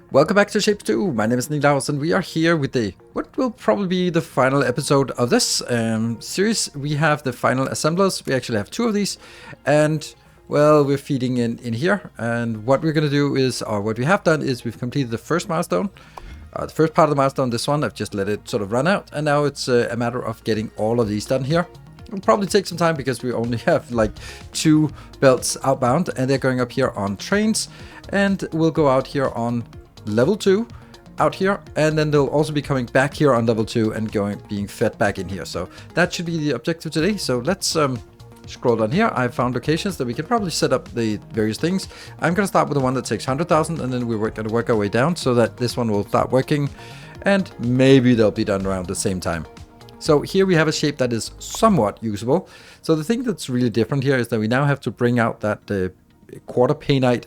Welcome back to Shapez 2. My name is Nilaus and we are here with what will probably be the final episode of this series. We have the final assemblers. We actually have two of these, and well, we're feeding in here. And what we're going to do is, or what we have done is, we've completed the first milestone. The first part of the milestone, this one, I've just let it sort of run out, and now it's a matter of getting all of these done here. It'll probably take some time because we only have like 2 belts outbound, and they're going up here on trains, and we'll go out here on level 2 out here, and then they'll also be coming back here on level 2 and being fed back in here. So that should be the objective today. So let's scroll down here. I've found locations that we can probably set up the various things. I'm going to start with the one that takes 100,000, and then we're going to work our way down so that this one will start working, and maybe they'll be done around the same time. So here we have a shape that is somewhat usable. So the thing that's really different here is that we now have to bring out that quarter painite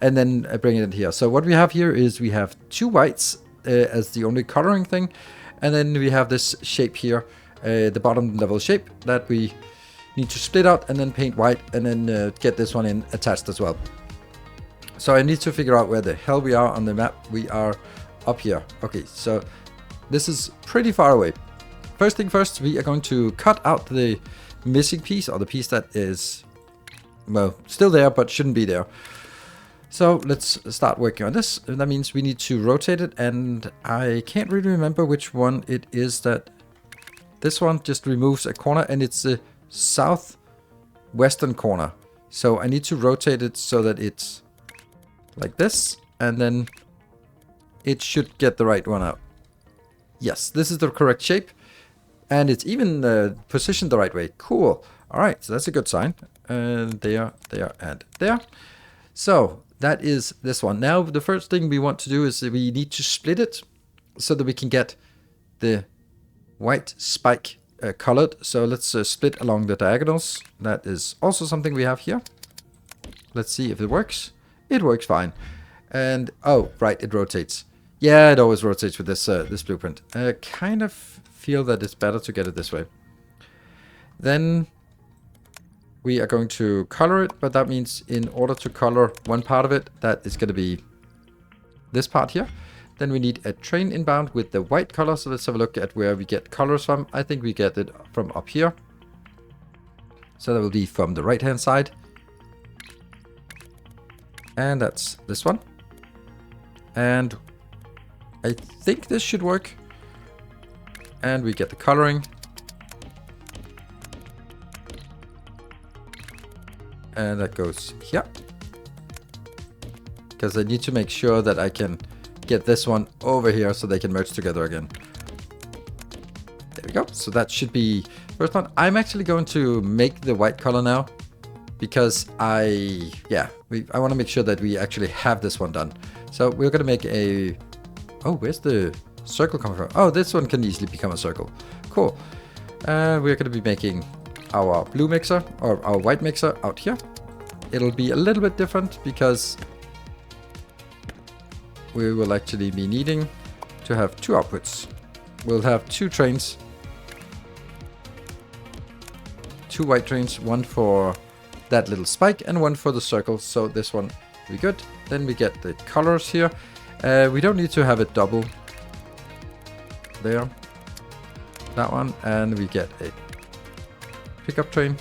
and then bring it in here. So what we have here is we have 2 whites as the only coloring thing, and then we have this shape here, the bottom level shape that we need to split out and then paint white, and then get this one in attached as well. So I need to figure out where the hell we are on the map. We are up here. Okay, so this is pretty far away. First thing first, we are going to cut out the missing piece, or the piece that is, well, still there but shouldn't be there. So let's start working on this. And that means we need to rotate it, and I can't really remember which one it is that this one just removes a corner, and it's the southwestern corner. So I need to rotate it so that it's like this, and then it should get the right one out. Yes, this is the correct shape, and it's even positioned the right way. Cool. All right, so that's a good sign. There, and there. So that is this one. Now the first thing we want to do is we need to split it so that we can get the white spike colored. So let's split along the diagonals. That is also something we have here. Let's see if it works. It works fine. And oh, right, it rotates. Yeah, it always rotates with this this blueprint. Kind of feel that it's better to get it this way. Then we are going to color it, but that means in order to color one part of it, that is going to be this part here. Then we need a train inbound with the white color. So let's have a look at where we get colors from. I think we get it from up here. So that will be from the right hand side. And that's this one. And I think this should work. And we get the coloring. And that goes here. Because I need to make sure that I can get this one over here so they can merge together again. There we go. So that should be first one. I'm actually going to make the white color now, because I want to make sure that we actually have this one done. So we're going to make a... Oh, where's the circle coming from? Oh, this one can easily become a circle. Cool. We're going to be making our blue mixer, or our white mixer, out here. It'll be a little bit different because we will actually be needing to have 2 outputs. We'll have 2 trains, 2 white trains, one for that little spike and one for the circle. So this one will be good. Then we get the colors here. We don't need to have it double there. That one, and we get a pickup train.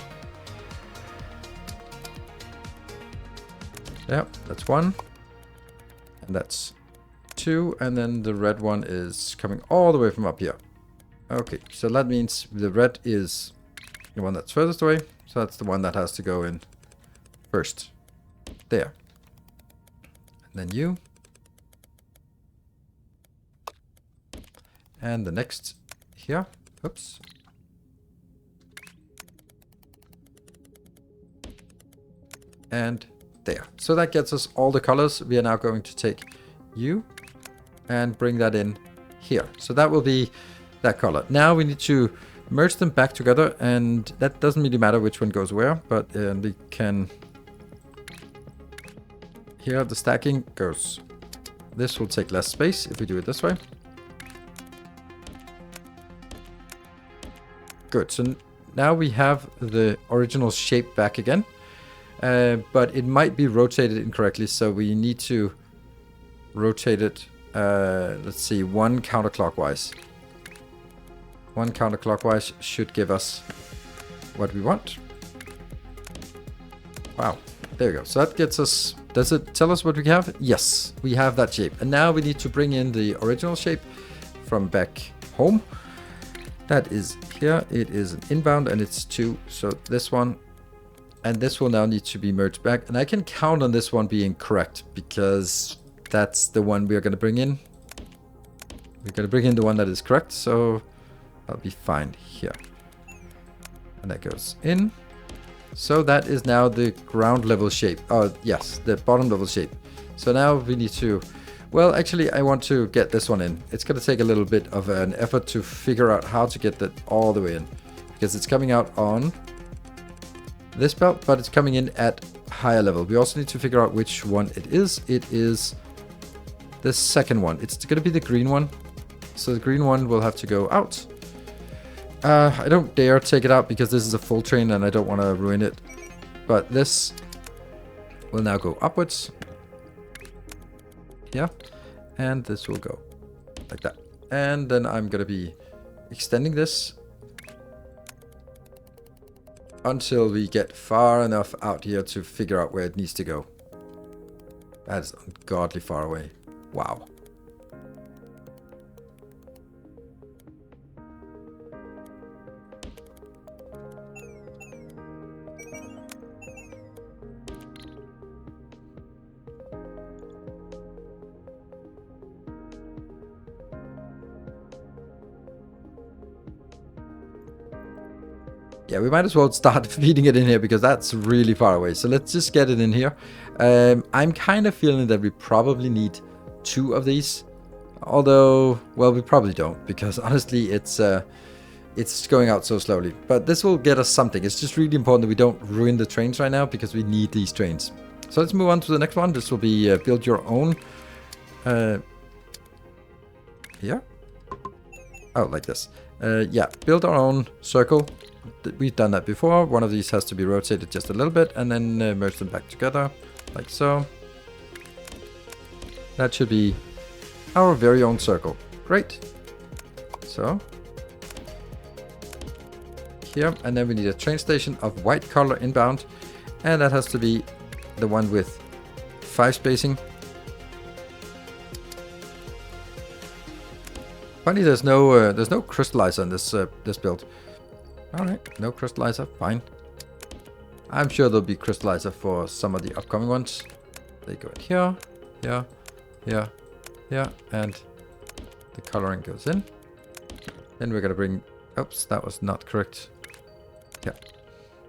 Yeah, that's 1. And that's 2. And then the red one is coming all the way from up here. Okay, so that means the red is the one that's furthest away. So that's the one that has to go in first. There. And then you. And the next here. Oops. And there. So that gets us all the colors. We are now going to take you and bring that in here. So that will be that color. Now we need to merge them back together, and that doesn't really matter which one goes where, but we can... Here the stacking goes... This will take less space if we do it this way. Good. So now we have the original shape back again. But it might be rotated incorrectly, so we need to rotate it, let's see, one counterclockwise. One counterclockwise should give us what we want. Wow, there we go. So that gets us, does it tell us what we have? Yes, we have that shape. And now we need to bring in the original shape from back home. That is here. It is an inbound and it's 2. So this one and this will now need to be merged back. And I can count on this one being correct because that's the one we are going to bring in. We're going to bring in the one that is correct. So that'll be fine here. And that goes in. So that is now the ground level shape. Oh, yes, the bottom level shape. So now we need to, well, actually, I want to get this one in. It's going to take a little bit of an effort to figure out how to get that all the way in. Because it's coming out on this belt, but it's coming in at higher level. We also need to figure out which one it is. It is the second one. It's going to be the green one. So the green one will have to go out. I don't dare take it out because this is a full train and I don't want to ruin it. But this will now go upwards. Yeah. And this will go like that. And then I'm going to be extending this until we get far enough out here to figure out where it needs to go. That is ungodly far away. Wow. Yeah, we might as well start feeding it in here because that's really far away. So let's just get it in here. I'm kind of feeling that we probably need 2 of these. Although, well, we probably don't because honestly, it's going out so slowly. But this will get us something. It's just really important that we don't ruin the trains right now because we need these trains. So let's move on to the next one. This will be build your own. Here? Oh, like this. Yeah, build our own circle. We've done that before. One of these has to be rotated just a little bit and then merge them back together like so. That should be our very own circle. Great. So here, and then we need a train station of white color inbound, and that has to be the one with 5 spacing. Funny, there's no crystallizer in this this build. All right, no crystallizer, fine. I'm sure there'll be crystallizer for some of the upcoming ones. They go in here, here, here, here, and the coloring goes in. Then we're gonna bring, oops, that was not correct. Yeah.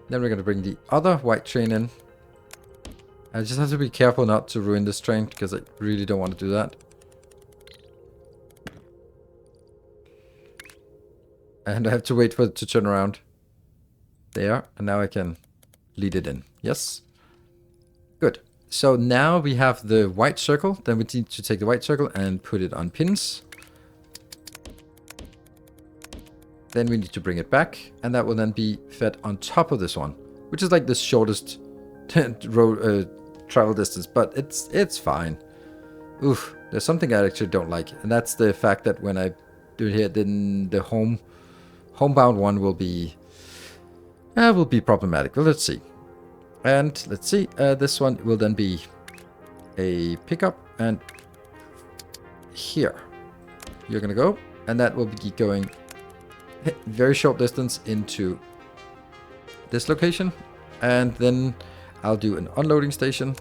Then we're gonna bring the other white train in. I just have to be careful not to ruin this train because I really don't want to do that. And I have to wait for it to turn around. There. And now I can lead it in. Yes. Good. So now we have the white circle. Then we need to take the white circle and put it on pins. Then we need to bring it back. And that will then be fed on top of this one. Which is like the shortest road, travel distance. But it's fine. Oof. There's something I actually don't like. And that's the fact that when I do it here, then the homebound one will be problematic. Well, let's see. And let's see. This one will then be a pickup, and here you're gonna go, and that will be going very short distance into this location, and then I'll do an unloading station.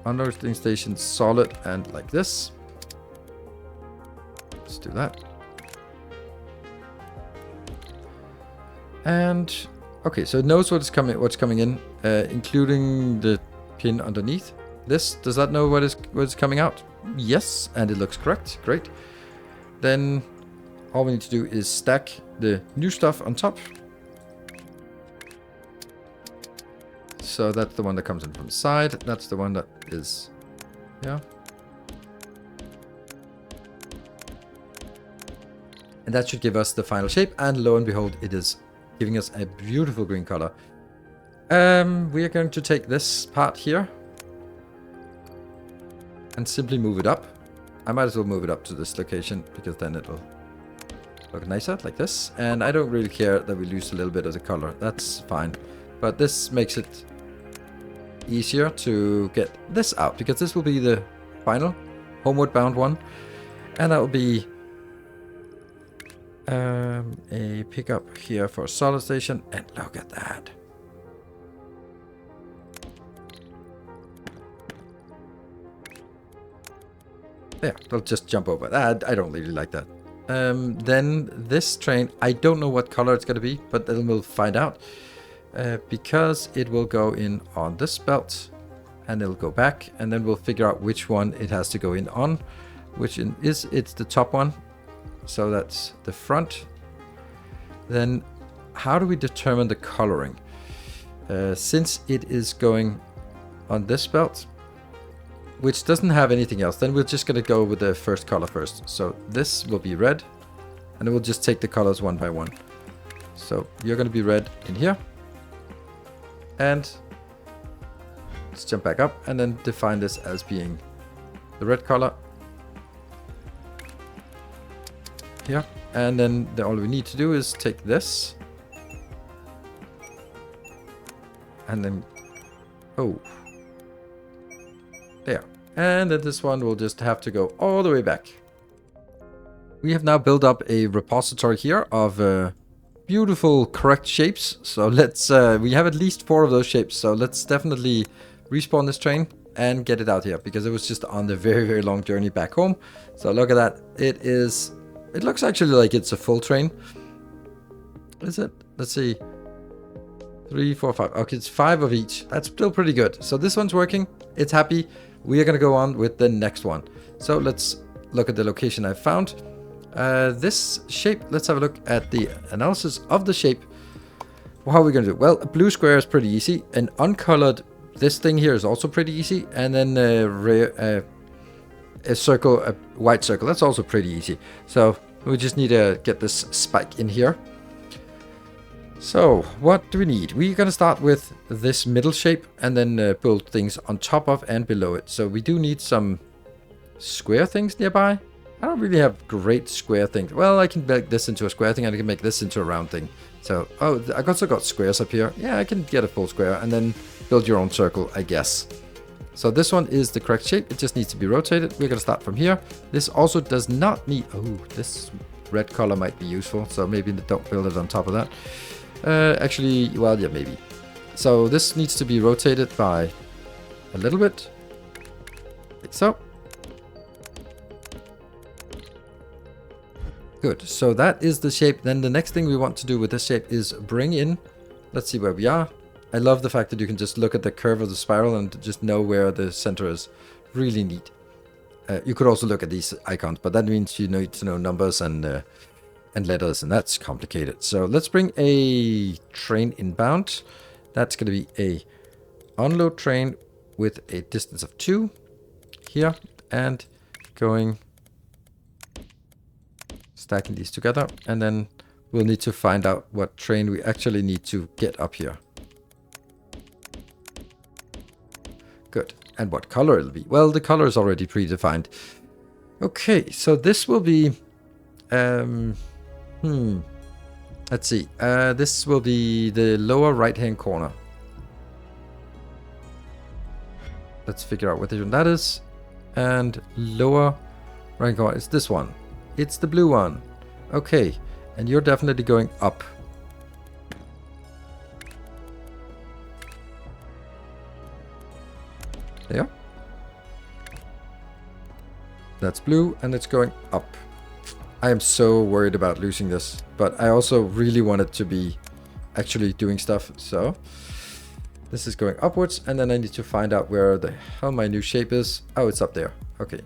Unloading station solid and like this. Let's do that. And okay, so it knows what's coming in, including the pin underneath. This, does that know what is coming out? Yes, and it looks correct. Great. Then all we need to do is stack the new stuff on top. So that's the one that comes in from the side. That's the one that is, yeah. And that should give us the final shape. And lo and behold, it is giving us a beautiful green color. We are going to take this part here. and simply move it up. I might as well move it up to this location because then it'll look nicer like this. And I don't really care that we lose a little bit of the color. That's fine. But this makes it easier to get this out because this will be the final homeward bound one. And that will be a pickup here for a solid station. And look at that. There, they'll just jump over that. I don't really like that. Then this train, I don't know what color it's going to be, but then we'll find out. Because it will go in on this belt, and it'll go back, and then we'll figure out which one it has to go in on, it's the top one. So that's the front. Then how do we determine the coloring? Since it is going on this belt, which doesn't have anything else, then we're just going to go with the first color first. So this will be red, and then we'll just take the colors one by one. So you're going to be red in here. And let's jump back up and then define this as being the red color. Here. And then all we need to do is take this. And then, oh. There. And then this one will just have to go all the way back. We have now built up a repository here of beautiful correct shapes. So let's, we have at least 4 of those shapes. So let's definitely respawn this train and get it out here because it was just on the very, very long journey back home. So look at that. It looks actually like it's a full train. Is it? Let's see. 3, 4, 5. Okay, it's 5 of each. That's still pretty good. So this one's working. It's happy. We are going to go on with the next one. So let's look at the location I found. This shape, let's have a look at the analysis of the shape. Well, how are we going to do it? Well, a blue square is pretty easy. An uncolored, this thing here is also pretty easy. And then a circle, a white circle, that's also pretty easy. So we just need to get this spike in here. So what do we need? We're going to start with this middle shape and then build things on top of and below it. So we do need some square things nearby. I don't really have great square things. Well, I can make this into a square thing and I can make this into a round thing. So, oh, I also got squares up here. Yeah, I can get a full square and then build your own circle, I guess. So this one is the correct shape. It just needs to be rotated. We're going to start from here. This also does not need... Oh, this red color might be useful. So maybe don't build it on top of that. Actually, well, yeah, maybe. So this needs to be rotated by a little bit. Like so. Good. So that is the shape. Then the next thing we want to do with this shape is bring in... Let's see where we are. I love the fact that you can just look at the curve of the spiral and just know where the center is. Really neat. You could also look at these icons, but that means you need to know numbers and letters, and that's complicated. So let's bring a train inbound. That's going to be a unload train with a distance of 2 here, and going, stacking these together, and then we'll need to find out what train we actually need to get up here. Good. And what color it'll be? Well, the color is already predefined. Okay, so this will be... Let's see. This will be the lower right-hand corner. Let's figure out what that is. And lower right-hand corner is this one. It's the blue one. Okay, and you're definitely going up. There. That's blue, and it's going up. I am so worried about losing this, but I also really want it to be actually doing stuff. So this is going upwards, and then I need to find out where the hell my new shape is. Oh, it's up there. Okay.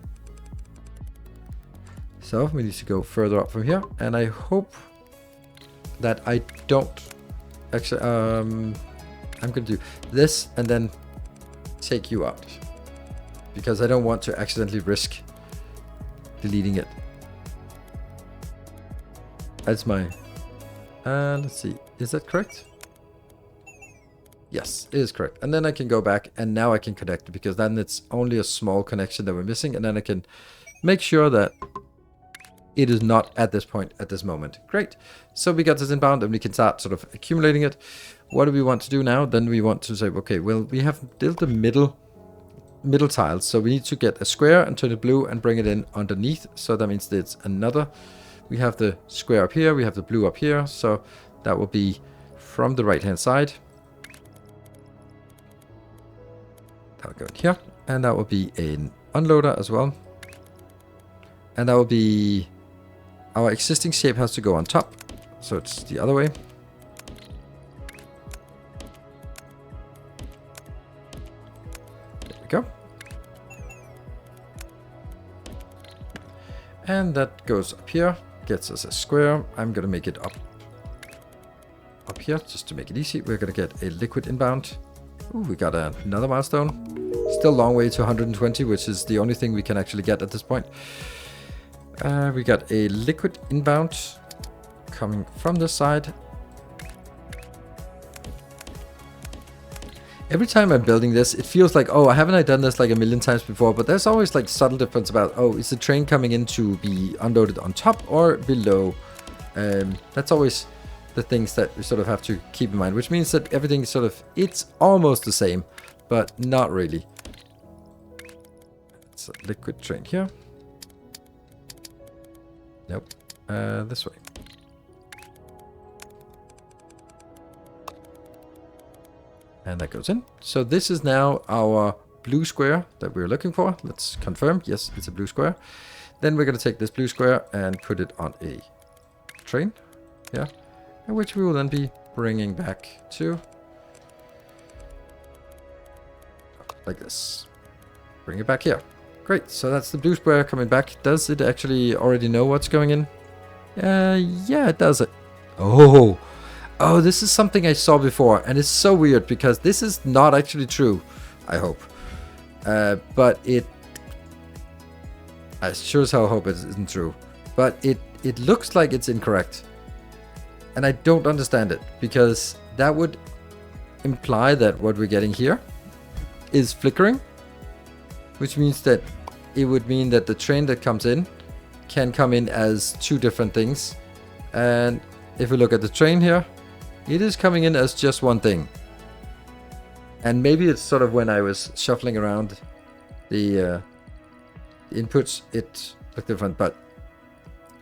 So we need to go further up from here, and I hope that I don't actually... I'm going to do this and then take you out, because I don't want to accidentally risk deleting it. That's my... let's see. Is that correct? Yes, it is correct. And then I can go back and now I can connect, because then it's only a small connection that we're missing. And then I can make sure that it is not at this point at this moment. Great. So we got this inbound and we can start sort of accumulating it. What do we want to do now? Then we want to say, okay, well, we have built the middle tiles. So we need to get a square and turn it blue and bring it in underneath. So that means that it's another. We have the square up here. We have the blue up here. So that will be from the right hand side. That'll go in here. And that will be an unloader as well. And that will be our existing shape has to go on top. So it's the other way. There we go. And that goes up here. Gets us a square. I'm going to make it up here just to make it easy. We're going to get a liquid inbound. Ooh, we got another milestone. Still a long way to 120, which is the only thing we can actually get at this point. We got a liquid inbound coming from this side. Every time I'm building this, it feels like, oh, haven't I done this like a million times before? But there's always like subtle difference about, oh, is the train coming in to be unloaded on top or below? That's always the things that we sort of have to keep in mind, which means that everything is sort of, it's almost the same, but not really. It's a liquid train here. Nope. This way. And that goes in. So this is now our blue square that we're looking for. Let's confirm. Yes, it's a blue square. Then we're going to take this blue square and put it on a train. Yeah. Which we will then be bringing back to like this. Bring it back here. Great, so that's the blue square coming back. Does it actually already know what's going in? Yeah, it does it. Oh, this is something I saw before, and it's so weird because this is not actually true, I hope. But I sure as hell hope it isn't true. But it looks like it's incorrect. And I don't understand it, because that would imply that what we're getting here is flickering. Which means that it would mean that the train that comes in can come in as two different things. And if we look at the train here, it is coming in as just one thing. And maybe it's sort of when I was shuffling around the inputs, it looked different. But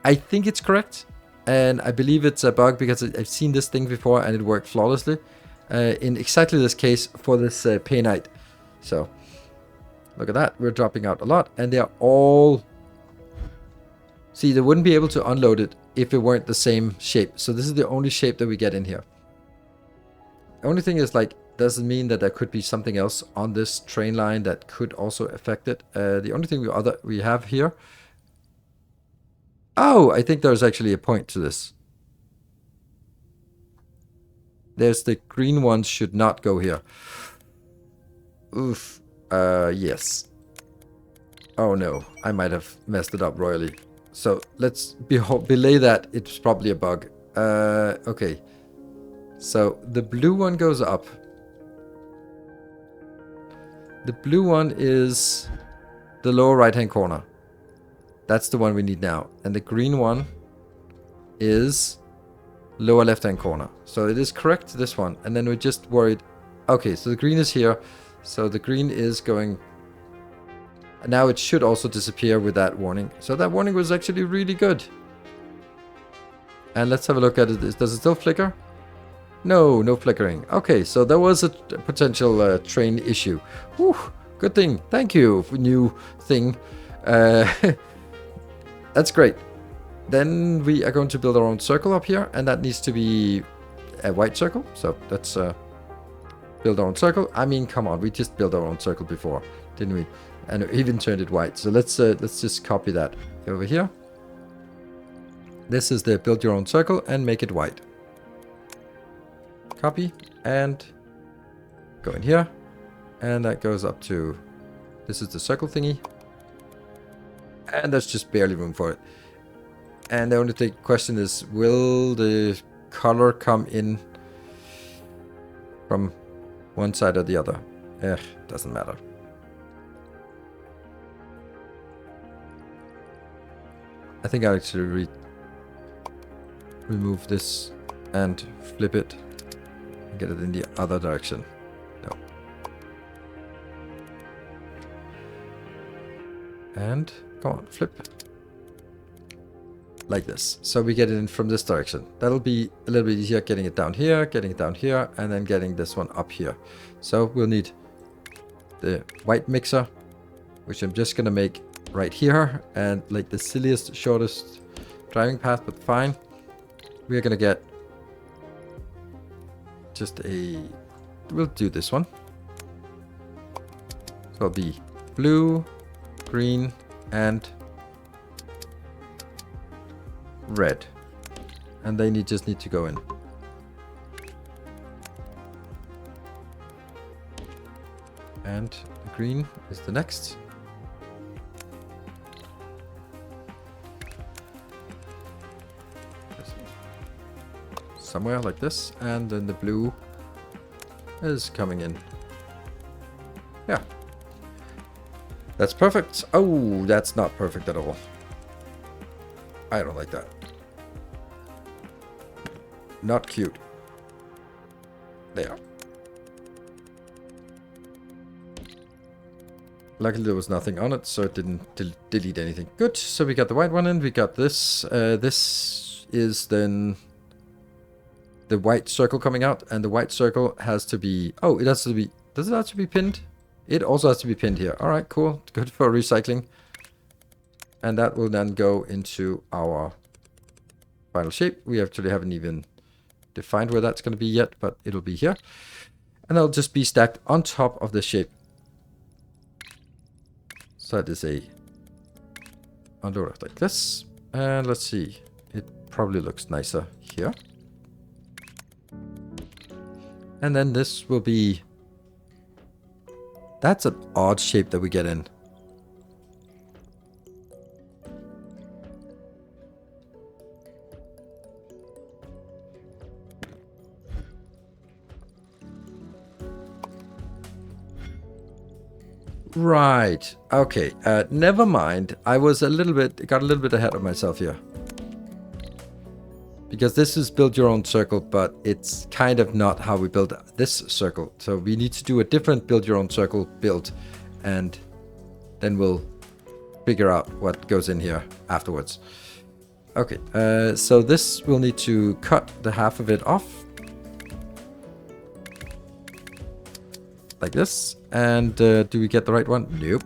I think it's correct. And I believe it's a bug because I've seen this thing before and it worked flawlessly. In exactly this case for this painite. So look at that. We're dropping out a lot. And they are all... See, they wouldn't be able to unload it if it weren't the same shape. So this is the only shape that we get in here. The only thing is, like, doesn't mean that there could be something else on this train line that could also affect it. The only thing we have here... Oh, I think there's actually a point to this. There's the green ones should not go here. Oof. Yes. Oh no, I might have messed it up royally. So let's belay that. It's probably a bug. Okay. So the blue one goes up. The blue one is the lower right hand corner. That's the one we need now. And the green one is lower left hand corner. So it is correct, this one. And then we're just worried. Okay, so the green is here. So the green is going... And now it should also disappear with that warning. So that warning was actually really good. And let's have a look at it. Does it still flicker? No, no flickering. Okay, so there was a potential train issue. Whew, good thing. Thank you, new thing. That's great. Then we are going to build our own circle up here. And that needs to be a white circle. So let's build our own circle. I mean, come on. We just built our own circle before, didn't we? And even turned it white. So let's just copy that over here. This is the build your own circle and make it white. Copy and go in here. And that goes up to... This is the circle thingy. And there's just barely room for it. And the only question is, will the color come in from one side or the other. Doesn't matter. I think I'll actually remove this and flip it and get it in the other direction. No. And come on, flip. Like this. So we get it in from this direction. That'll be a little bit easier getting it down here, and then getting this one up here. So we'll need the white mixer, which I'm just gonna make right here, and like the silliest, shortest driving path, but fine. We're gonna get just we'll do this one. So it'll be blue, green, and red, and they just need to go in. And the green is the next. Somewhere like this, and then the blue is coming in. Yeah, that's perfect. Oh, that's not perfect at all. I don't like that. Not cute. There. Luckily there was nothing on it, so it didn't delete anything. Good, so we got the white one in, we got this. This is then the white circle coming out, and the white circle has to be... Oh, it has to be... Does it have to be pinned? It also has to be pinned here. Alright, cool. Good for recycling. And that will then go into our final shape. We actually haven't even defined where that's going to be yet, but it'll be here. And that'll just be stacked on top of the shape. So that is a under like this. And let's see. It probably looks nicer here. And then this will be... That's an odd shape that we get in. Right. Okay. Never mind. I was got a little bit ahead of myself here. Because this is build your own circle, but it's kind of not how we build this circle. So we need to do a different build your own circle build, and then we'll figure out what goes in here afterwards. Okay, so this will need to cut the half of it off. Like this. And do we get the right one? Nope.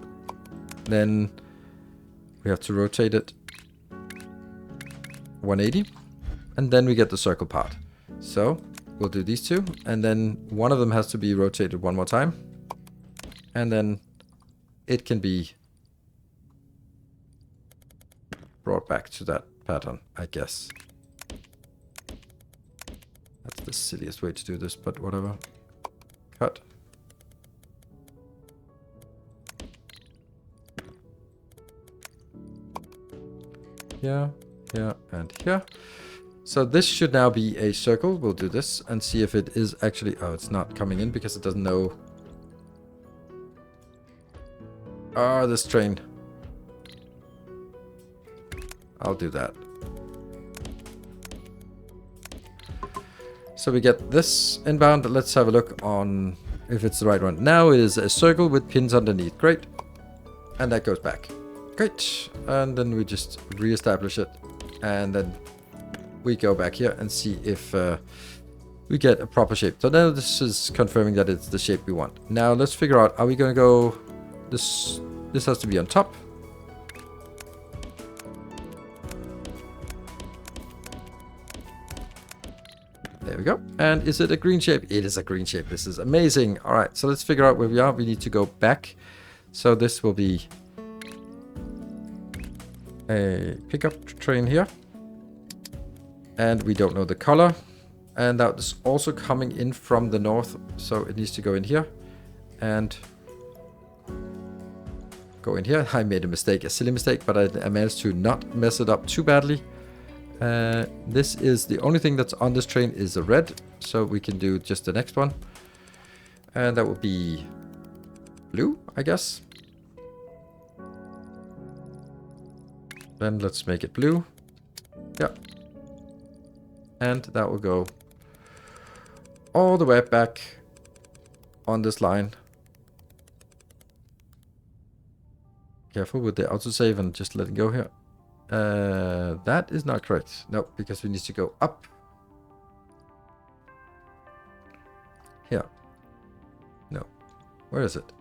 Then we have to rotate it 180. And then we get the circle part. So we'll do these two. And then one of them has to be rotated one more time. And then it can be brought back to that pattern, I guess. That's the silliest way to do this, but whatever. Cut. Here, here, and here. So this should now be a circle. We'll do this and see if it is actually... Oh, it's not coming in because it doesn't know. Oh, this train. I'll do that. So we get this inbound. Let's have a look on if it's the right one. Now it is a circle with pins underneath. Great. And that goes back. Great. And then we just re-establish it. And then we go back here and see if we get a proper shape. So now this is confirming that it's the shape we want. Now let's figure out, are we going to go... This has to be on top. There we go. And is it a green shape? It is a green shape. This is amazing. All right, so let's figure out where we are. We need to go back. So this will be a pickup train here. And we don't know the color. And that is also coming in from the north. So it needs to go in here. And go in here. I made a mistake, a silly mistake, but I managed to not mess it up too badly. This is the only thing that's on this train is the red. So we can do just the next one. And that will be blue, I guess. Then let's make it blue. Yeah. And that will go all the way back on this line. Careful with the autosave and just let it go here. That is not correct. No, because we need to go up. Here. No. Where is it?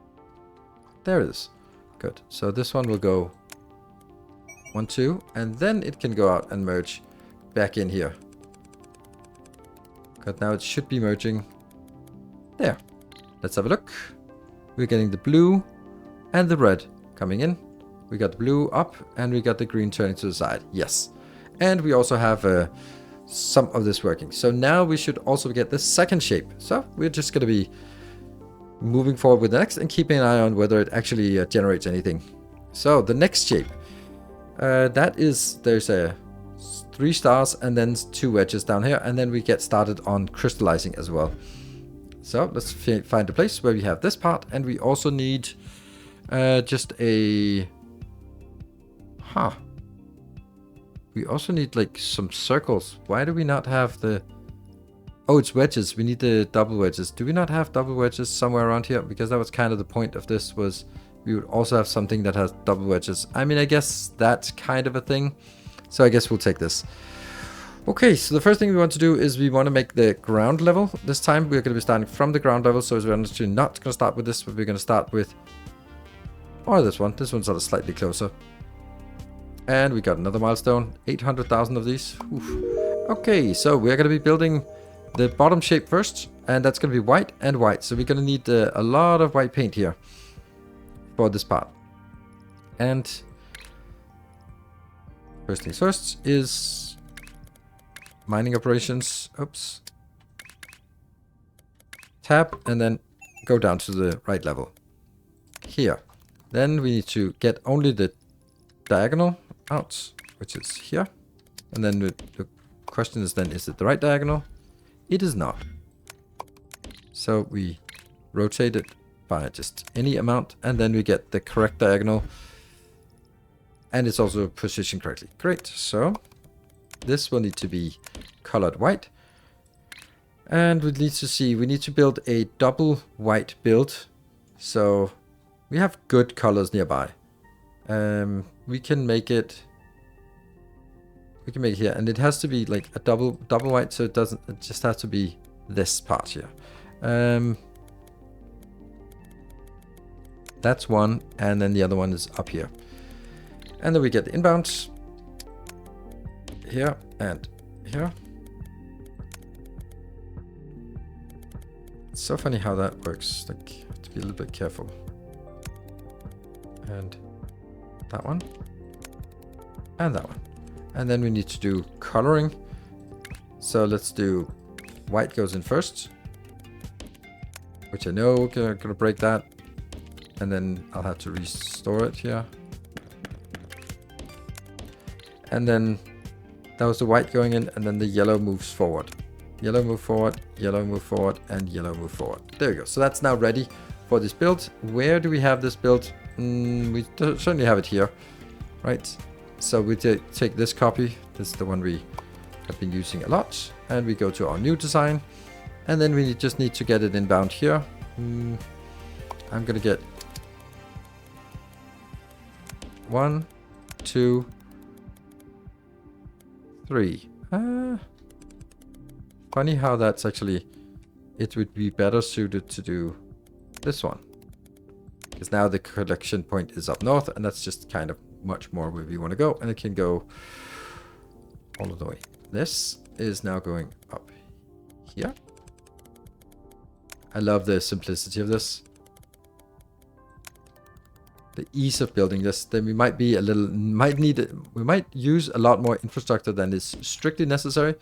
There it is. Good. So this one will go 1, 2, and then it can go out and merge back in here. Good. Now it should be merging there. Let's have a look. We're getting the blue and the red coming in. We got the blue up and we got the green turning to the side. Yes. And we also have some of this working. So now we should also get the second shape. So we're just going to be moving forward with the next and keeping an eye on whether it actually generates anything. So the next shape, that is, there's 3 stars and then 2 wedges down here. And then we get started on crystallizing as well. So let's find a place where we have this part. And we also need just a... We also need like some circles. Why do we not have the... Oh, it's wedges. We need the double wedges. Do we not have double wedges somewhere around here? Because that was kind of the point of this, was we would also have something that has double wedges. I mean, I guess that's kind of a thing. So I guess we'll take this. Okay, so the first thing we want to do is we want to make the ground level. This time we're going to be starting from the ground level. So we're actually not going to start with this, but we're going to start with... Or this one. This one's slightly closer. And we got another milestone. 800,000 of these. Oof. Okay, so we're going to be building the bottom shape first. And that's going to be white and white. So we're going to need a lot of white paint here for this part. And first things first is mining operations. Oops. Tab and then go down to the right level. Here. Then we need to get only the diagonal out, which is here. And then the question is then, is it the right diagonal? It is not. So we rotate it by just any amount, and then we get the correct diagonal. And it's also positioned correctly. Great. So this will need to be colored white. And we need to see, we need to build a double white build. So we have good colors nearby. We can make it here, and it has to be like a double white, so it just has to be this part here. That's one, and then the other one is up here. And then we get the inbound here and here. It's so funny how that works. Like, you have to be a little bit careful. And that one. And that one. And then we need to do coloring. So let's do white goes in first. Which I know we're gonna break that. And then I'll have to restore it here. And then that was the white going in, and then the yellow moves forward. Yellow move forward, yellow move forward, and yellow move forward. There we go. So that's now ready for this build. Where do we have this build? We certainly have it here, right? So we take this copy. This is the one we have been using a lot. And we go to our new design. And then we just need to get it inbound here. I'm going to get 1, 2, 3. Funny how that's actually... It would be better suited to do this one. Because now the collection point is up north, and that's just kind of much more where we want to go. And it can go all of the way. This is now going up here. I love the simplicity of this. The ease of building this. Then we might be a little, we might use a lot more infrastructure than is strictly necessary.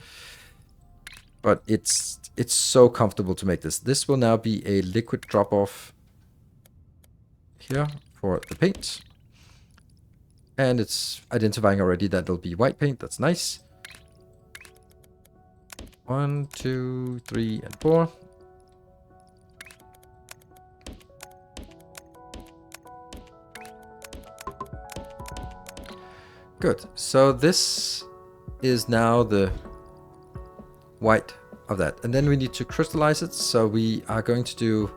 But it's so comfortable to make this. This will now be a liquid drop-off here for the paint. And it's identifying already that it'll be white paint. That's nice. 1, 2, 3, and 4. Good. So this is now the white of that. And then we need to crystallize it. So we are going to do...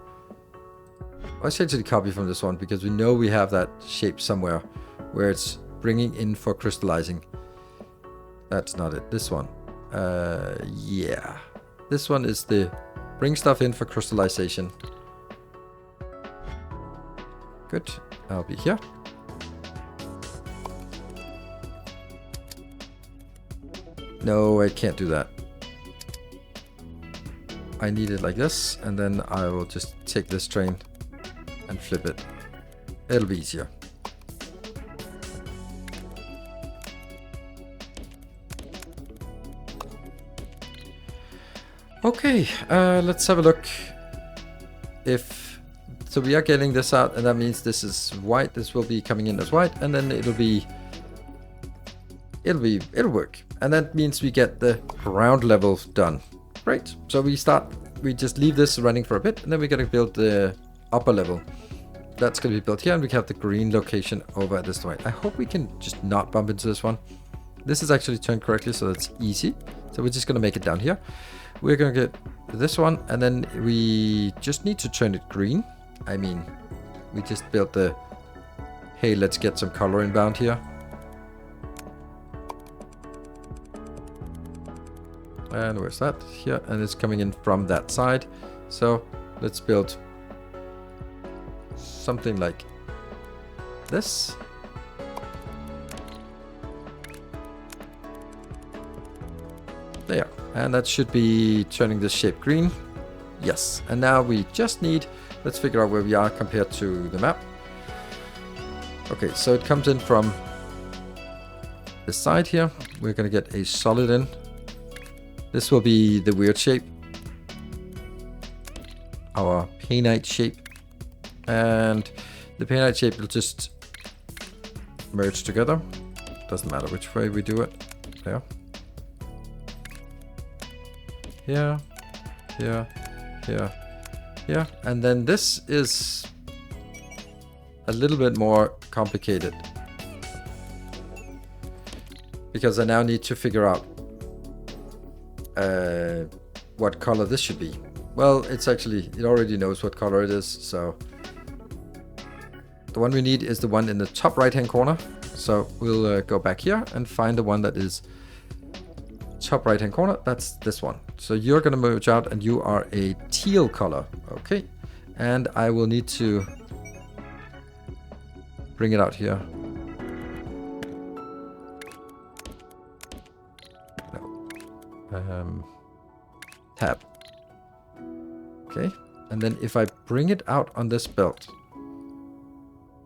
Let's actually copy from this one because we know we have that shape somewhere where it's bringing in for crystallizing. That's not it. This one. Yeah. This one is the bring stuff in for crystallization. Good. I'll be here. No, I can't do that. I need it like this, and then I will just take this train and flip it. It'll be easier. Okay, let's have a look. So we are getting this out, and that means this is white. This will be coming in as white, and then it'll work. And that means we get the ground level done. Great. So we just leave this running for a bit, and then we're gonna build the upper level. That's gonna be built here, and we have the green location over at this point. I hope we can just not bump into this one. This is actually turned correctly, so that's easy. So we're just gonna make it down here. We're gonna get this one, and then we just need to turn it green. I mean, we just built the, hey, let's get some color inbound here. And where's that? Here, and it's coming in from that side. So let's build something like this. There, and that should be turning this shape green. Yes, and now we just need, let's figure out where we are compared to the map. Okay, so it comes in from this side here. We're gonna get a solid in. This will be the weird shape, our painite shape, and the painite shape will just merge together. Doesn't matter which way we do it. There. Here, here, here, here, and then this is a little bit more complicated because I now need to figure out what color this should be. Well, it already knows what color it is, so the one we need is the one in the top right hand corner. So we'll go back here and find the one that is top right hand corner. That's this one. So you're gonna merge out, and you are a teal color. Okay, and I will need to bring it out here. Tab. Okay, and then if I bring it out on this belt,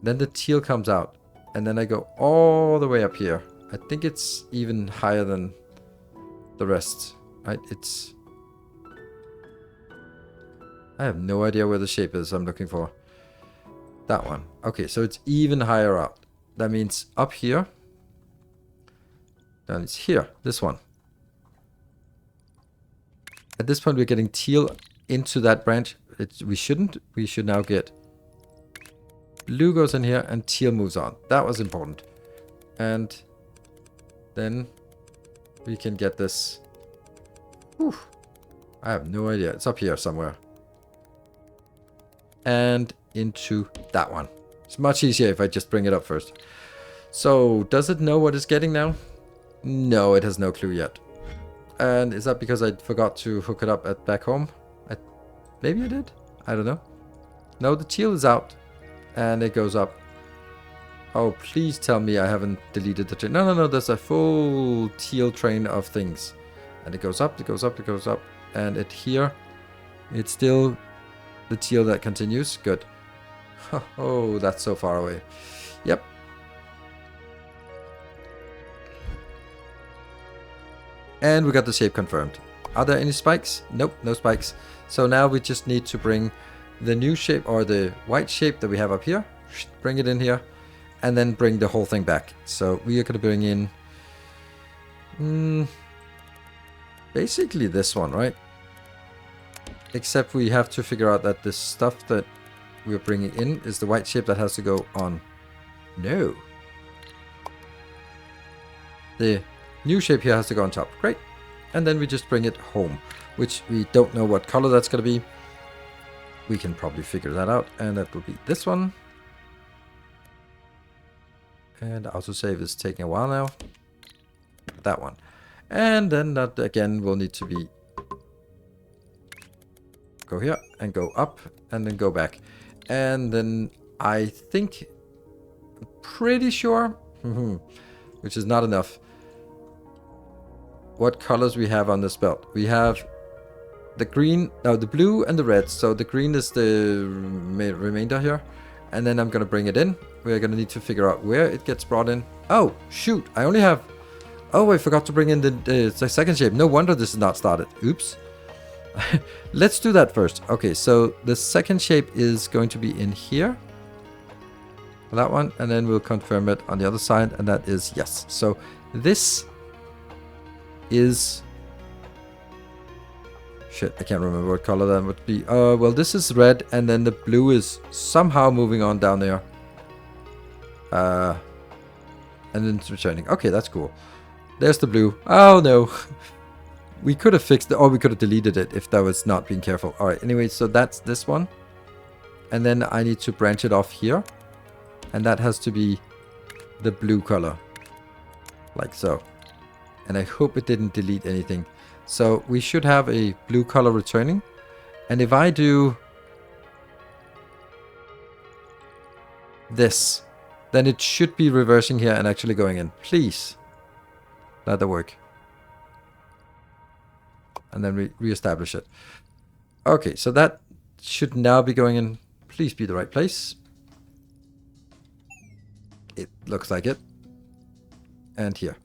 then the teal comes out, and then I go all the way up here. I think it's even higher than the rest, right? I have no idea where the shape is I'm looking for. That one. Okay, so it's even higher up. That means up here. Then it's here, this one. At this point, we're getting teal into that branch. We shouldn't. We should now get blue goes in here and teal moves on. That was important. And then we can get this. Whew, I have no idea. It's up here somewhere. And into that one. It's much easier if I just bring it up first. So, does it know what it's getting now? No, it has no clue yet. And is that because I forgot to hook it up at back home? Maybe I did? I don't know. No, the teal is out. And it goes up. Oh, please tell me I haven't deleted the train. No, there's a full teal train of things. And it goes up, it goes up, it goes up. And it's still the teal that continues. Good. Oh, that's so far away. Yep. And we got the shape confirmed. Are there any spikes? Nope, no spikes. So now we just need to bring the new shape, or the white shape that we have up here, bring it in here, and then bring the whole thing back. So we are going to bring in basically this one, right? Except we have to figure out that the stuff that we're bringing in is the white shape that has to go on. No. the new shape here has to go on top. Great. And then we just bring it home, which we don't know what color that's going to be. We can probably figure that out, and that will be this one. And autosave is taking a while now. That one. And then that again will need to be go here and go up and then go back. And then I think, pretty sure, which is not enough, what colors we have on this belt. We have the green, no, the blue and the red. So the green is the remainder here. And then I'm going to bring it in. We're going to need to figure out where it gets brought in. Oh, shoot. I only have... Oh, I forgot to bring in the second shape. No wonder this is not started. Oops. Let's do that first. Okay, so the second shape is going to be in here. That one. And then we'll confirm it on the other side. And that is yes. So this is... Shit, I can't remember what color that would be. Well, this is red. And then the blue is somehow moving on down there. And then it's returning. Okay, that's cool. There's the blue. Oh, no. We could have fixed it, or we could have deleted it if that was not being careful. Alright, anyway, so that's this one. And then I need to branch it off here. And that has to be the blue color. Like so. And I hope it didn't delete anything. So we should have a blue color returning. And if I do this, then it should be reversing here and actually going in. Please. Let that work. And then we reestablish it. Okay, so that should now be going in. Please be the right place. It looks like it. And here.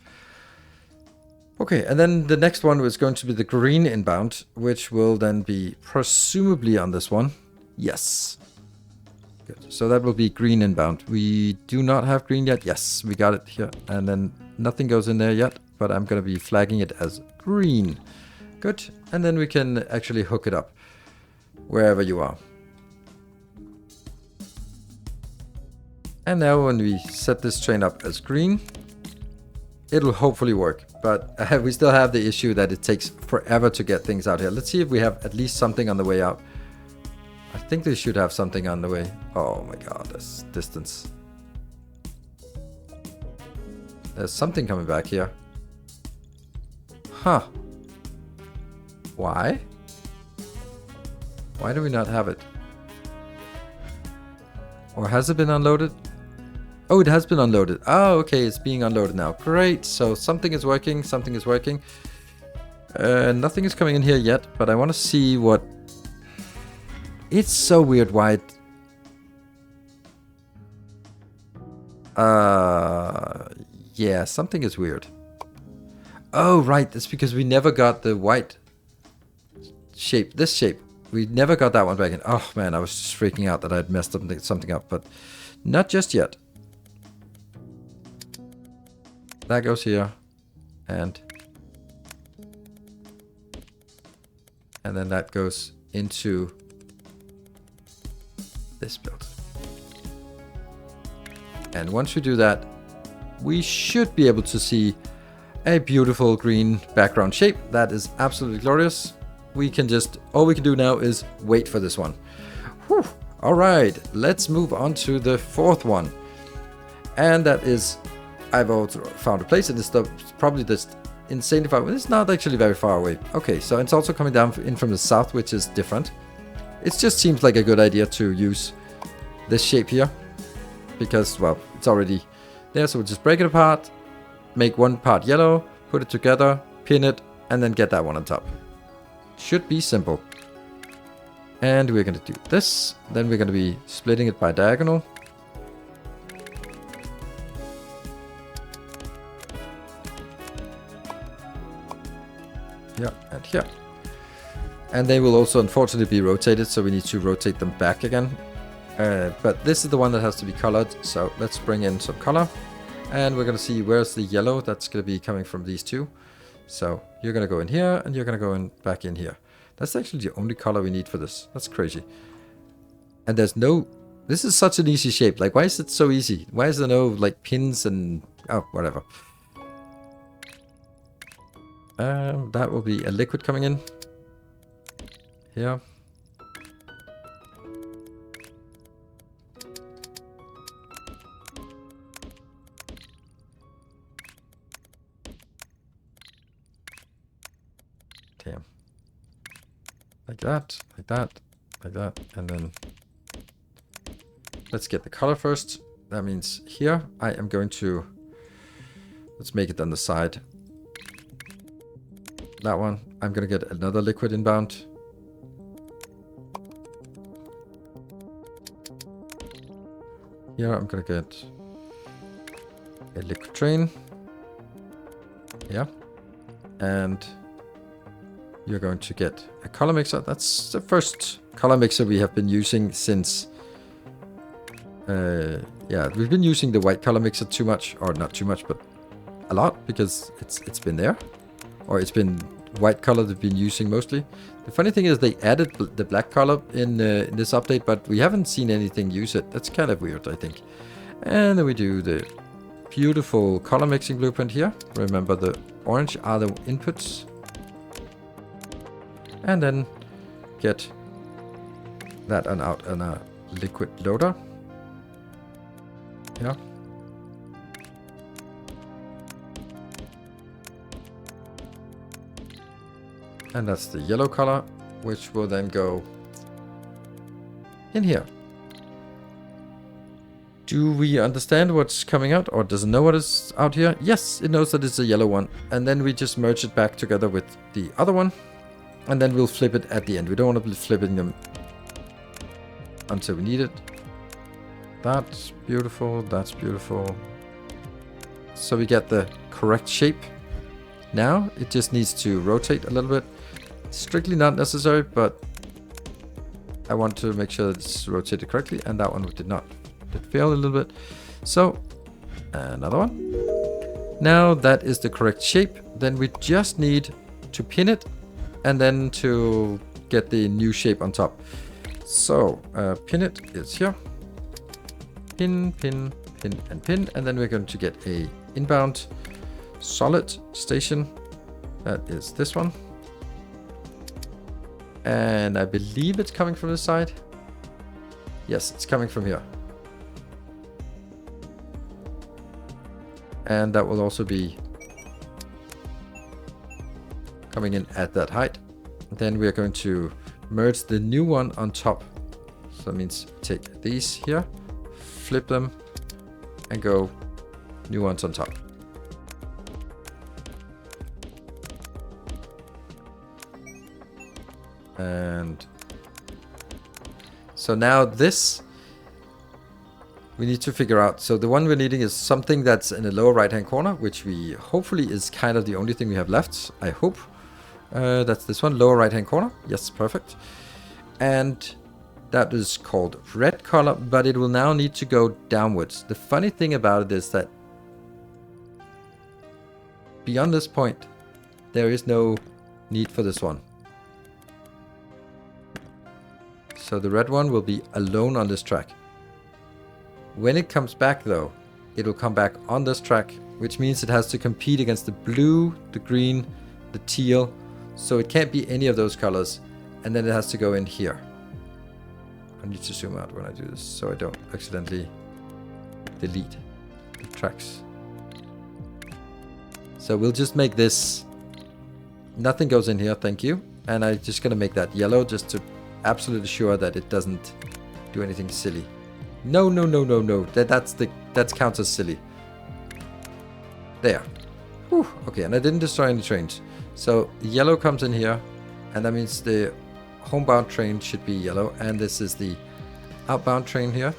Okay, and then the next one is going to be the green inbound, which will then be presumably on this one. Yes. Good. So that will be green inbound. We do not have green yet. Yes, we got it here. And then nothing goes in there yet, but I'm going to be flagging it as green. Good. And then we can actually hook it up wherever you are. And now when we set this train up as green, it'll hopefully work. But we still have the issue that it takes forever to get things out here. Let's see if we have at least something on the way out. I think they should have something on the way. Oh my god, this distance. There's something coming back here. Huh. Why? Why do we not have it? Or has it been unloaded? Oh, it has been unloaded. Oh, okay, it's being unloaded now. Great, so something is working, something is working. Nothing is coming in here yet, but I want to see what... It's so weird why it... Yeah, something is weird. Oh, right, it's because we never got the white shape, this shape. We never got that one back in. Oh, man, I was just freaking out that I had messed something up, but not just yet. That goes here, and then that goes into this build. And once we do that, we should be able to see a beautiful green background shape. That is absolutely glorious. We can just, all we can do now is wait for this one. Whew. All right, let's move on to the fourth one. And that is, I've also found a place, and it's probably just insanely far. It's not actually very far away. Okay, so it's also coming down in from the south, which is different. It just seems like a good idea to use this shape here. Because, well, it's already there, so we'll just break it apart, make one part yellow, put it together, pin it, and then get that one on top. Should be simple. And we're going to do this. Then we're going to be splitting it by diagonal. Here and here. And they will also unfortunately be rotated, so we need to rotate them back again. But this is the one that has to be colored, so let's bring in some color. And we're going to see where's the yellow. That's going to be coming from these two. So you're going to go in here, and you're going to go in back in here. That's actually the only color we need for this. That's crazy. And there's no... This is such an easy shape. Like, why is it so easy? Why is there no, like, pins and... Oh, whatever. That will be a liquid coming in here. Damn. Like that, like that, like that, and then let's get the color first. That means here I am going to, let's make it on the side. That one, I'm gonna get another liquid inbound. Here I'm gonna get a liquid train. Yeah. And you're going to get a color mixer. That's the first color mixer we have been using since... yeah, we've been using the white color mixer too much, or not too much, but a lot, because it's been there. Or it's been white color they've been using mostly. The funny thing is they added the black color in this update, but we haven't seen anything use it. That's kind of weird, I think. And then we do the beautiful color mixing blueprint here. Remember, the orange are the inputs. And then get that on out on a liquid loader. Yeah. And that's the yellow color, which will then go in here. Do we understand what's coming out, or does it know what is out here? Yes, it knows that it's a yellow one. And then we just merge it back together with the other one. And then we'll flip it at the end. We don't want to be flipping them until we need it. That's beautiful, that's beautiful. So we get the correct shape. Now it just needs to rotate a little bit. Strictly not necessary, but I want to make sure that it's rotated correctly, and that one did not. Did fail a little bit. So another one. Now that is the correct shape. Then we just need to pin it, and then to get the new shape on top. So pin it is here. Pin, pin, pin, and pin, and then we're going to get a inbound solid station. That is this one. And I believe it's coming from this side. Yes, it's coming from here. And that will also be coming in at that height. Then we are going to merge the new one on top. So that means take these here, flip them, and go new ones on top. And so now this we need to figure out. So the one we're needing is something that's in the lower right hand corner, which we hopefully is kind of the only thing we have left. I hope that's this one, lower right hand corner. Yes, perfect. And that is called red color, but it will now need to go downwards. The funny thing about it is that beyond this point there is no need for this one. So the red one will be alone on this track. When it comes back though, it will come back on this track, which means it has to compete against the blue, the green, the teal. So it can't be any of those colors. And then it has to go in here. I need to zoom out when I do this so I don't accidentally delete the tracks. So we'll just make this, nothing goes in here, thank you. And I'm just gonna make that yellow just to absolutely sure that it doesn't do anything silly. No, no, no, no, no. That counts as silly. There. Whew. Okay, and I didn't destroy any trains. So yellow comes in here, and that means the homebound train should be yellow, and this is the outbound train here.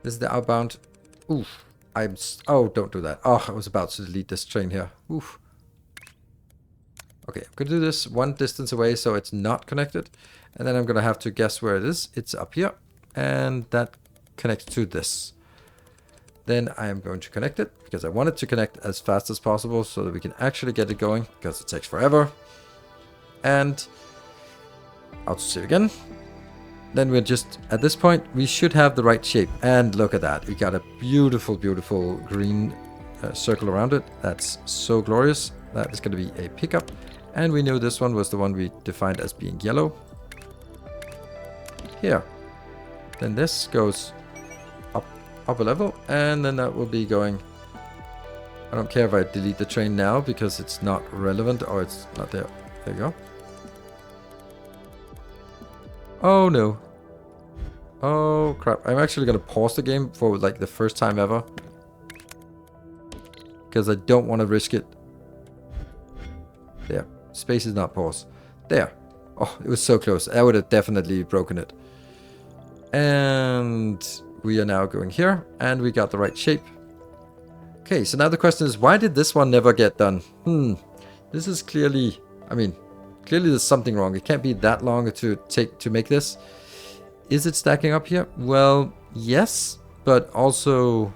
This is the outbound. Oof. Oh, don't do that. Oh, I was about to delete this train here. Oof. Okay, I'm going to do this one distance away so it's not connected. And then I'm going to have to guess where it is. It's up here. And that connects to this. Then I am going to connect it because I want it to connect as fast as possible so that we can actually get it going, because it takes forever. And autosave again. Then we're just, at this point, we should have the right shape. And look at that. We got a beautiful, beautiful green circle around it. That's so glorious. that is going to be a pickup. And we knew this one was the one we defined as being yellow. Here. Then this goes up a level, and then that will be going... I don't care if I delete the train now because it's not relevant or it's not there. There you go. Oh no. Oh crap. I'm actually going to pause the game for like the first time ever. Because I don't want to risk it. There. Space is not pause. There. Oh, it was so close. I would have definitely broken it. And we are now going here. And we got the right shape. Okay, so now the question is, why did this one never get done? This is clearly, I mean, clearly there's something wrong. It can't be that long to make this. Is it stacking up here? Well, yes, but also,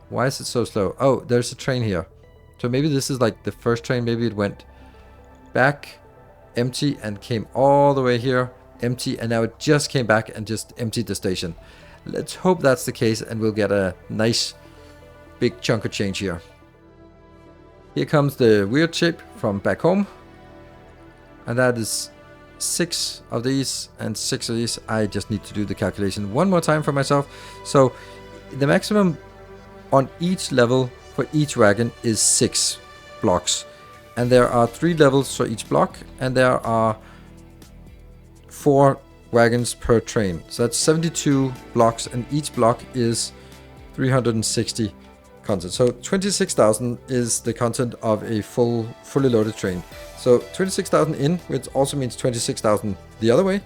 why is it so slow? Oh, there's a train here. So maybe this is like the first train. Maybe it went back empty and came all the way here empty, and now it just came back and just emptied the station. Let's hope that's the case, and we'll get a nice big chunk of change here. Here comes the weird shape from back home. And that is 6 of these and 6 of these. I just need to do the calculation one more time for myself. So the maximum on each level for each wagon is 6 blocks. And there are 3 levels for each block. And there are 4 wagons per train. So that's 72 blocks, and each block is 360 content. So 26,000 is the content of a fully loaded train. So 26,000 in, which also means 26,000 the other way,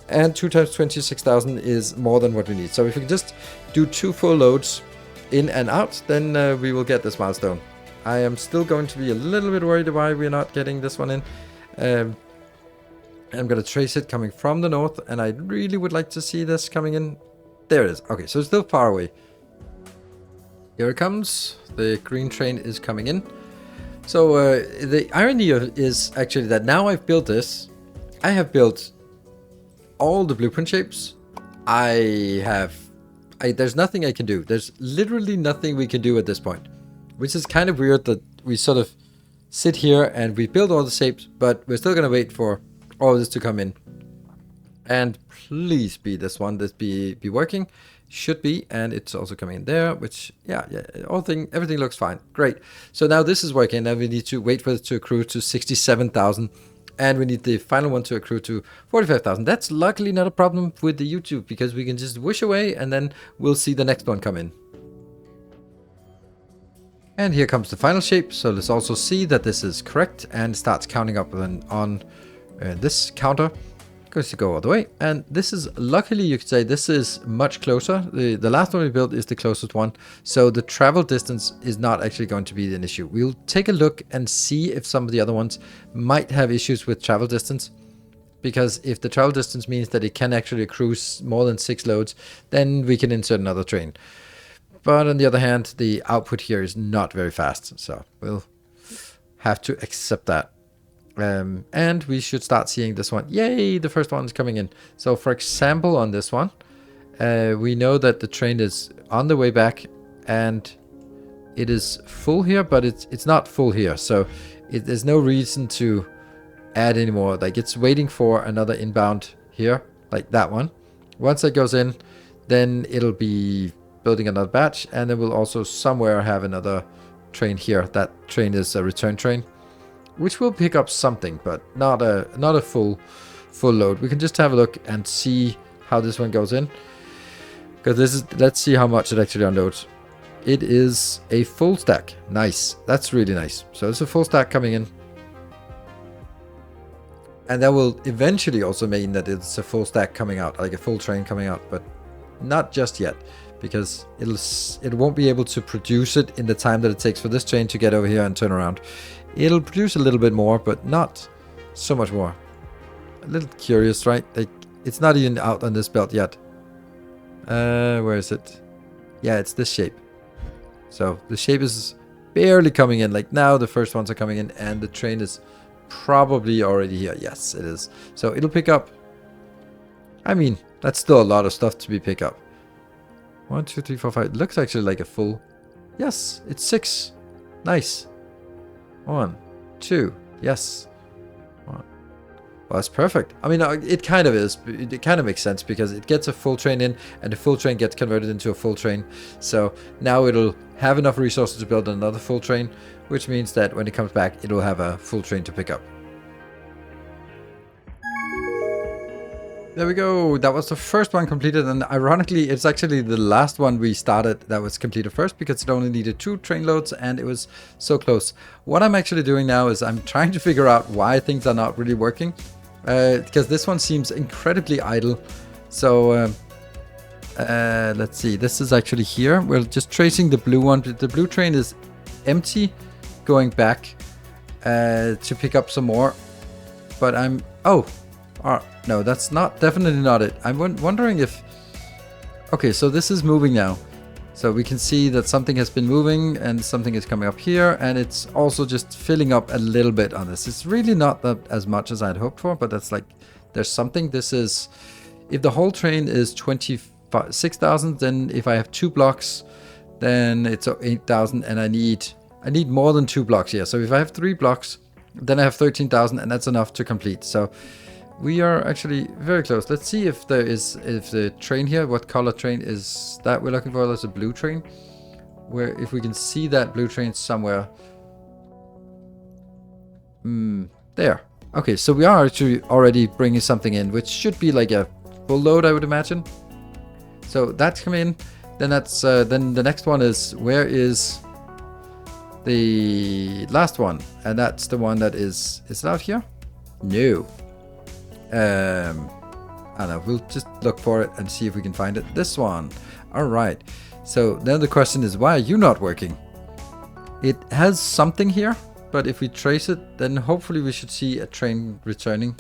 and 2 times 26,000 is more than what we need. So if we can just do 2 full loads in and out, then we will get this milestone. I am still going to be a little bit worried why we're not getting this one in. I'm going to trace it coming from the north, and I really would like to see this coming in. There it is. Okay, so it's still far away. Here it comes. The green train is coming in. So the irony is actually that now I've built this. I have built all the blueprint shapes. There's nothing I can do. There's literally nothing we can do at this point. Which is kind of weird that we sort of sit here and we build all the shapes, but we're still going to wait for all of this to come in. And please be this one, this be working. Should be, and it's also coming in there, which everything looks fine. Great. So now this is working. Now we need to wait for it to accrue to 67,000, and we need the final one to accrue to 45,000. That's luckily not a problem with the YouTube, because we can just wish away and then we'll see the next one come in. And here comes the final shape. So let's also see that this is correct and starts counting up on this counter. Goes to go all the way, and this is, luckily you could say, this is much closer. The last one we built is the closest one, so the travel distance is not actually going to be an issue. We'll take a look and see if some of the other ones might have issues with travel distance, because if the travel distance means that it can actually accrue more than 6 loads, then we can insert another train. But on the other hand, the output here is not very fast, so we'll have to accept that. And we should start seeing this one. Yay, the first one is coming in. So for example, on this one, we know that the train is on the way back, and it is full here, but it's not full here. So there's no reason to add anymore. Like, it's waiting for another inbound here, like that one. Once that goes in, then it'll be building another batch, and then we'll also somewhere have another train here. That train is a return train, which will pick up something, but not a full load. We can just have a look and see how this one goes in, because let's see how much it actually unloads. It is a full stack. Nice. That's really nice. So it's a full stack coming in, and that will eventually also mean that it's a full stack coming out, like a full train coming out, but not just yet, because it won't be able to produce it in the time that it takes for this train to get over here and turn around. It'll produce a little bit more, but not so much more. A little curious, right? Like, it's not even out on this belt yet. Where is it? Yeah, it's this shape. So the shape is barely coming in. Like, now the first ones are coming in, and the train is probably already here. Yes, it is. So it'll pick up. I mean, that's still a lot of stuff to be picked up. 1, 2, 3, 4, 5. It looks actually like a full. Yes, it's 6. Nice. 1, 2. Yes. 1. Well, that's perfect. I mean, it kind of is. It kind of makes sense because it gets a full train in, and the full train gets converted into a full train. So now it'll have enough resources to build another full train, which means that when it comes back, it'll have a full train to pick up. There we go. That was the first one completed, and ironically, it's actually the last one we started that was completed first because it only needed 2 train loads and it was so close. What I'm actually doing now is I'm trying to figure out why things are not really working, because this one seems incredibly idle. So let's see. This is actually here. We're just tracing the blue one. The blue train is empty, going back to pick up some more. But I'm... Oh! No, that's not, definitely not it. I'm wondering if... Okay, so this is moving now. So we can see that something has been moving and something is coming up here, and it's also just filling up a little bit on this. It's really not that as much as I'd hoped for, but that's like, there's something. This is, if the whole train is 26,000, then if I have 2 blocks, then it's 8,000, and I need more than 2 blocks here. So if I have 3 blocks, then I have 13,000, and that's enough to complete. So we are actually very close. Let's see if the train here, what color train is that we're looking for. There's a blue train. Where, if we can see that blue train somewhere. There. Okay, so we are actually already bringing something in, which should be like a full load, I would imagine. So that's come in. Then that's then the next one is, where is the last one? And that's the one that is it out here? No. I don't know, we'll just look for it and see if we can find it. This one. Alright. So then the question is, why are you not working? It has something here, but if we trace it, then hopefully we should see a train returning.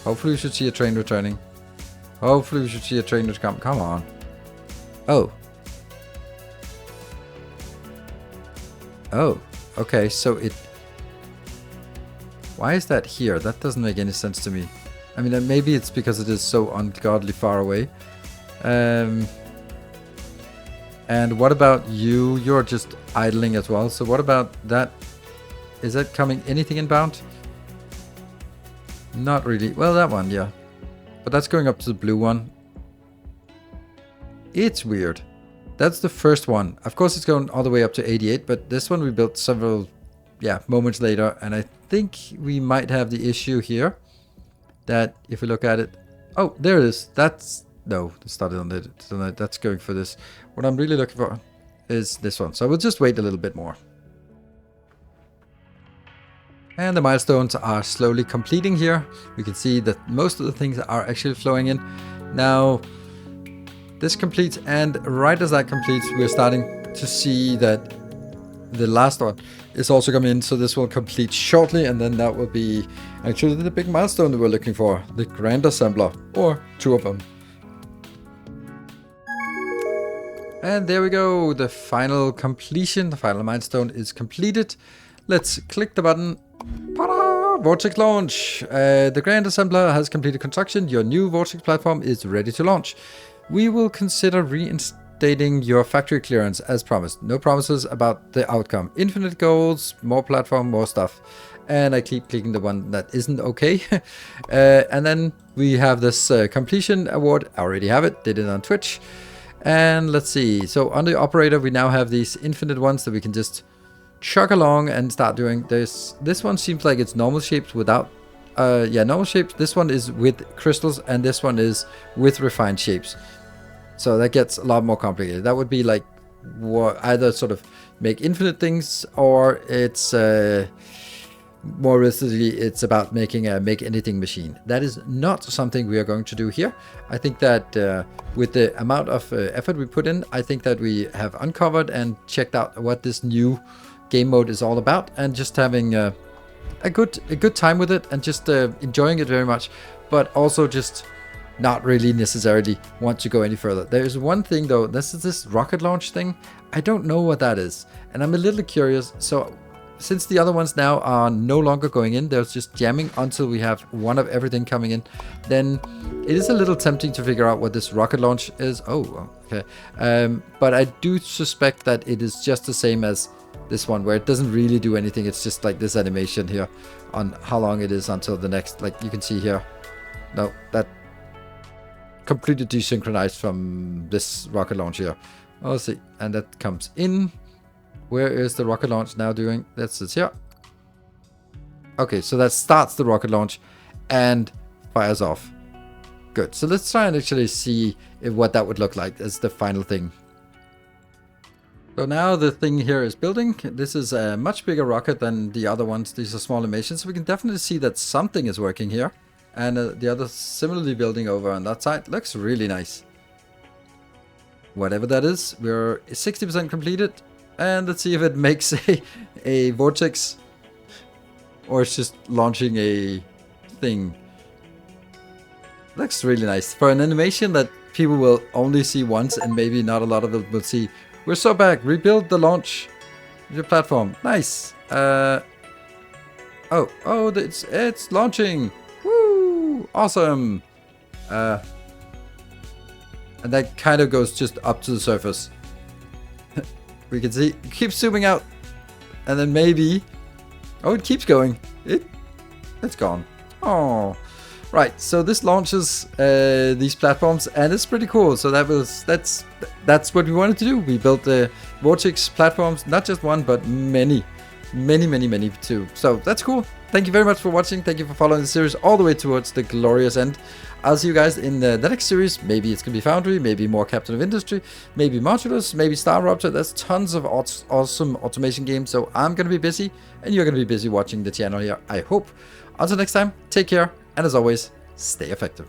Hopefully we should see a train returning. Hopefully we should see a train to come. Come on. Oh. Oh. Okay, so it... Why is that here? That doesn't make any sense to me. I mean, maybe it's because it is so ungodly far away. And what about you? You're just idling as well. So what about that? Is that coming anything inbound? Not really. Well, that one, yeah. But that's going up to the blue one. It's weird. That's the first one. Of course, it's going all the way up to 88, but this one we built several... moments later, and I think we might have the issue here that if we look at it, oh, there it is. That's no, it started on it. So that's going for this. What I'm really looking for is this one. So we'll just wait a little bit more. And the milestones are slowly completing here. We can see that most of the things are actually flowing in. Now this completes, and right as that completes, we're starting to see that the last one is also coming in, so this will complete shortly, and then that will be actually the big milestone that we're looking for, the grand assembler, or 2 of them. And there we go, the final completion, the final milestone is completed. Let's click the button. Ta-da! Vortex launch! The grand assembler has completed construction. Your new Vortex platform is ready to launch. We will consider reinstating your factory clearance as promised. No promises about the outcome. Infinite goals, more platform, more stuff. And I keep clicking the one that isn't okay. And then we have this completion award. I already have it, did it on Twitch. And let's see. So on the operator, we now have these infinite ones that we can just chug along and start doing this. This one seems like it's normal shapes without, normal shapes. This one is with crystals, and this one is with refined shapes. So that gets a lot more complicated. That would be like either sort of make infinite things, or it's more realistically, it's about making a make anything machine. That is not something we are going to do here. I think that with the amount of effort we put in, I think that we have uncovered and checked out what this new game mode is all about, and just having a good time with it, and just enjoying it very much, but also just not really necessarily want to go any further. There's one thing though, this is this rocket launch thing. I don't know what that is, and I'm a little curious. So since the other ones now are no longer going in, they're just jamming until we have one of everything coming in, then it is a little tempting to figure out what this rocket launch is. Oh, okay. But I do suspect that it is just the same as this one where it doesn't really do anything. It's just like this animation here on how long it is until the next, like you can see here. No, that completely desynchronized from this rocket launch here. Oh, let's see. And that comes in. Where is the rocket launch now doing? That's it here. Okay, so that starts the rocket launch and fires off. Good. So let's try and actually see what that would look like as the final thing. So now the thing here is building. This is a much bigger rocket than the other ones. These are small emissions. So we can definitely see that something is working here. And the other similarly building over on that side. Looks really nice. Whatever that is, we're 60% completed. And let's see if it makes a vortex. Or it's just launching a thing. Looks really nice. For an animation that people will only see once and maybe not a lot of them will see. We're so back. Rebuild the launch. Your platform. Nice. It's launching. Woo! Awesome. And that kind of goes just up to the surface. We can see. It keeps zooming out. And then maybe. Oh, it keeps going. It's gone. Oh. Right, so this launches these platforms, and it's pretty cool. So that's what we wanted to do. We built the Vortex platforms, not just one, but many too. So that's cool. Thank you very much for watching. Thank you for following the series all the way towards the glorious end. I'll see you guys in the next series. Maybe it's gonna be Foundry, maybe more Captain of Industry, maybe Modulus, maybe Star Rupture. There's tons of awesome automation games. So I'm gonna be busy, and you're gonna be busy watching the channel here, I hope. Until next time, take care. And as always, stay effective.